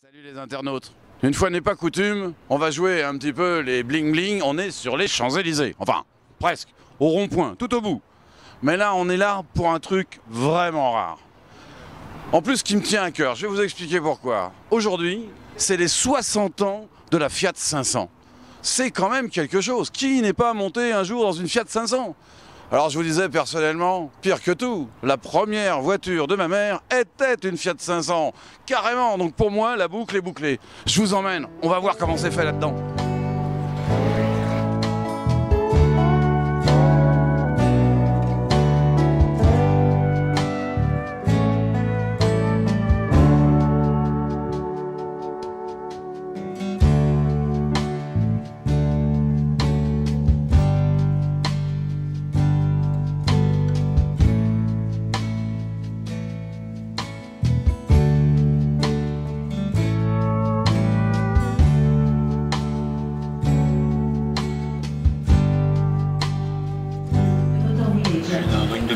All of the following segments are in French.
Salut les internautes. Une fois n'est pas coutume, on va jouer un petit peu les bling-bling. On est sur les Champs-Élysées. Enfin, presque, au rond-point, tout au bout. Mais là, on est là pour un truc vraiment rare. En plus, qui me tient à cœur, je vais vous expliquer pourquoi. Aujourd'hui, c'est les 60 ans de la Fiat 500. C'est quand même quelque chose. Qui n'est pas monté un jour dans une Fiat 500 ? Alors je vous disais personnellement, pire que tout, la première voiture de ma mère était une Fiat 500. Carrément, donc pour moi, la boucle est bouclée. Je vous emmène, on va voir comment c'est fait là-dedans.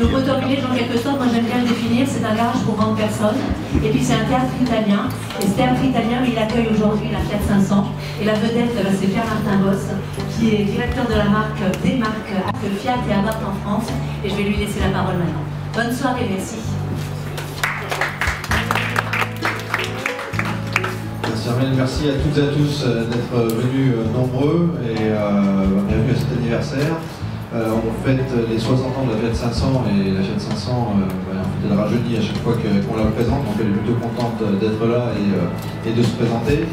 Donc Motorvillage, en quelque sorte, moi j'aime bien le définir, c'est un garage pour grandes personnes. Et puis c'est un théâtre italien. Et ce théâtre italien, il accueille aujourd'hui la Fiat 500. Et la vedette, c'est Pierre-Martin Boss, qui est directeur de la marque, des marques Fiat et Abarth en France. Et je vais lui laisser la parole maintenant. Bonne soirée, merci. Merci Armelle, merci à toutes et à tous d'être venus nombreux et bienvenue à cet anniversaire. On fête les 60 ans de la Fiat 500 et la Fiat 500, en fait, elle rajeunit à chaque fois qu'on la présente, donc elle est plutôt contente d'être là et de se présenter.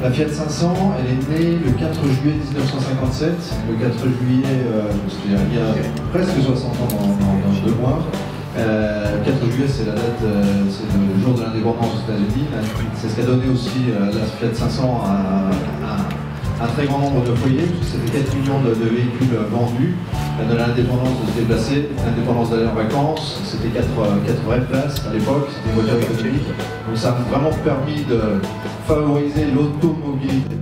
La Fiat 500, elle est née le 4 juillet 1957, le 4 juillet, c'est-à-dire il y a presque 60 ans dans 2 mois. 4 juillet, c'est la date, c'est le jour de l'indépendance aux États-Unis. C'est ce qu'a donné aussi la Fiat 500 à un très grand nombre de foyers, puisque c'était 4 millions de véhicules vendus. Elle donne l'indépendance de se déplacer, l'indépendance d'aller en vacances. C'était 4 vraies places à l'époque, c'était une voiture économique. Donc ça a vraiment permis de favoriser l'automobilité.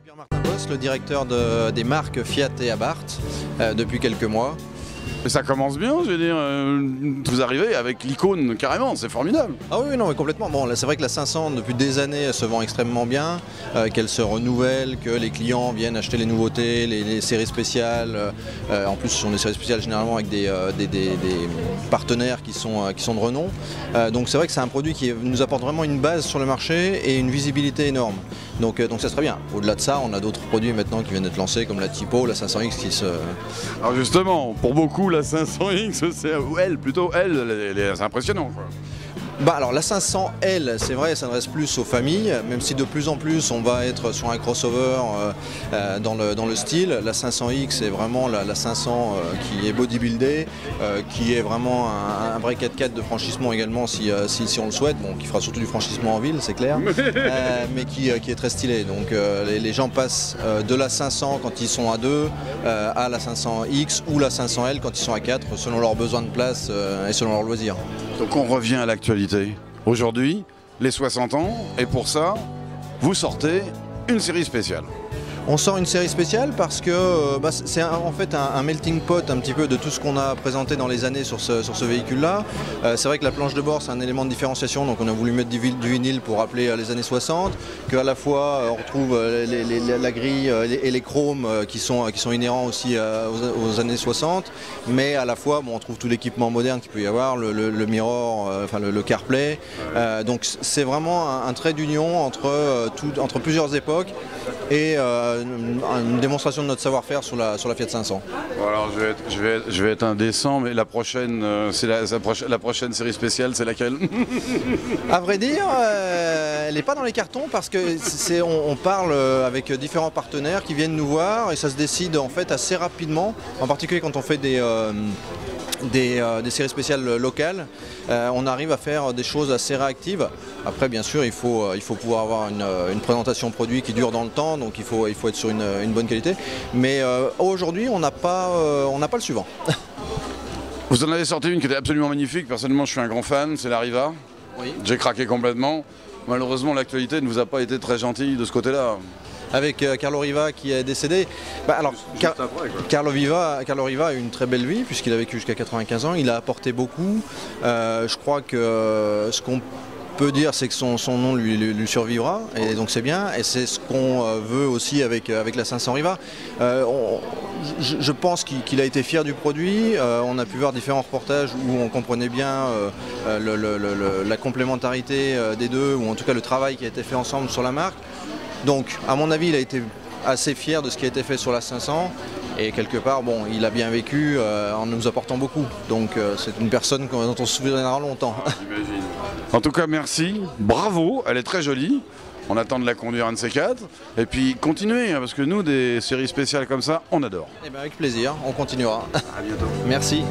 Pierre-Martin Boss, le directeur des marques Fiat et Abarth depuis quelques mois. Et ça commence bien, je veux dire, vous arrivez avec l'icône carrément, c'est formidable. Ah oui, non, mais complètement. Bon, là, c'est vrai que la 500, depuis des années, elle se vend extrêmement bien, qu'elle se renouvelle, que les clients viennent acheter les nouveautés, les séries spéciales. En plus, ce sont des séries spéciales généralement avec des partenaires qui sont de renom. Donc c'est vrai que c'est un produit qui nous apporte vraiment une base sur le marché et une visibilité énorme. Donc ça serait bien. Au-delà de ça, on a d'autres produits maintenant qui viennent d'être lancés, comme la Tipo, la 500X qui se... Alors justement, pour beaucoup, la 500X, c'est impressionnant, quoi. Bah alors la 500L, c'est vrai, elle s'adresse plus aux familles, même si de plus en plus on va être sur un crossover dans le style. La 500X c'est vraiment la 500 qui est bodybuildée, qui est vraiment un vrai 4x4 de franchissement également si on le souhaite, bon, qui fera surtout du franchissement en ville, c'est clair, mais qui est très stylé. Donc les gens passent de la 500 quand ils sont à 2 à la 500X ou la 500L quand ils sont à 4 selon leurs besoins de place et selon leurs loisirs. Donc on revient à l'actualité. Aujourd'hui, les 60 ans, et pour ça, vous sortez une série spéciale. On sort une série spéciale parce que c'est en fait un melting pot un petit peu de tout ce qu'on a présenté dans les années sur ce véhicule-là. C'est vrai que la planche de bord c'est un élément de différenciation, donc on a voulu mettre du vinyle pour rappeler les années 60, qu'à la fois on retrouve la grille et les chromes qui sont inhérents aussi aux années 60, mais à la fois on trouve tout l'équipement moderne qu'il peut y avoir, le mirror, enfin le CarPlay. Donc c'est vraiment un trait d'union entre plusieurs époques et une démonstration de notre savoir-faire sur la Fiat 500. Bon, alors je vais être indécent, mais la prochaine, c'est la prochaine série spéciale, c'est laquelle? À vrai dire, elle n'est pas dans les cartons parce que on parle avec différents partenaires qui viennent nous voir et ça se décide en fait assez rapidement, en particulier quand on fait des séries spéciales locales, on arrive à faire des choses assez réactives. Après bien sûr il faut pouvoir avoir une présentation produit qui dure dans le temps, donc il faut être sur une bonne qualité. Mais aujourd'hui on n'a pas le suivant. Vous en avez sorti une qui était absolument magnifique, personnellement je suis un grand fan, c'est la Riva. Oui. J'ai craqué complètement. Malheureusement l'actualité ne vous a pas été très gentille de ce côté-là. Avec Carlo Riva qui est décédé. Alors, Carlo Riva a eu une très belle vie puisqu'il a vécu jusqu'à 95 ans, il a apporté beaucoup. Je crois que ce qu'on peut dire c'est que son nom lui survivra et donc c'est bien et c'est ce qu'on veut aussi avec la 500 Riva. Je pense qu'il a été fier du produit, on a pu voir différents reportages où on comprenait bien la complémentarité des deux ou en tout cas le travail qui a été fait ensemble sur la marque. Donc, à mon avis, il a été assez fier de ce qui a été fait sur la 500 et quelque part, bon, il a bien vécu en nous apportant beaucoup. Donc, c'est une personne dont on se souviendra longtemps. J'imagine. En tout cas, merci, bravo, elle est très jolie. On attend de la conduire un de ces quatre. Et puis, continuez, hein, parce que nous, des séries spéciales comme ça, on adore. Eh bien, avec plaisir, on continuera. À bientôt. Merci.